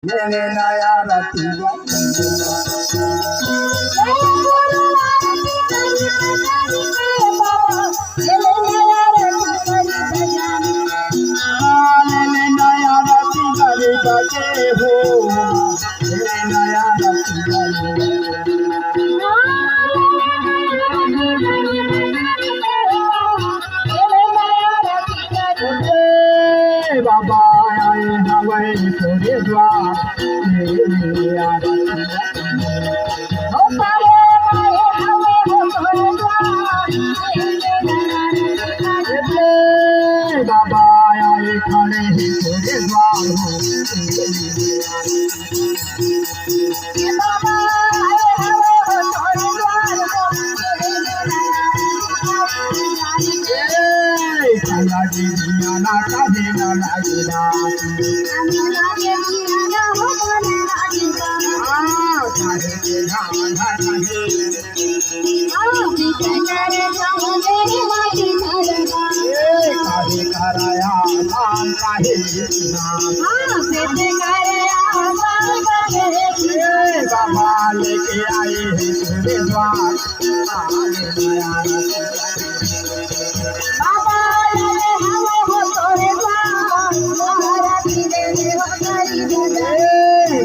मेरे नया रतिया नया रति बजे हो मेरे नया बाबा आए हवाई थोड़े द्वार बाबा आए खड़े ही थोड़े द्वार कला जी ना कभी न लगेगा कराया नाम काहे बाबा लेके आए हैं तेरे द्वार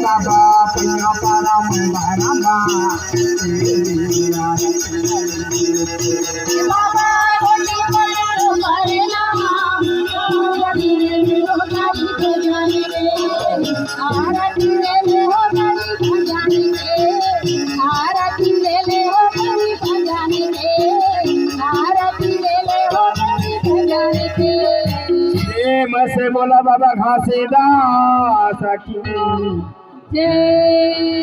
बाबा पिया परम भरमा से बोला बाबा घासीदास की जय।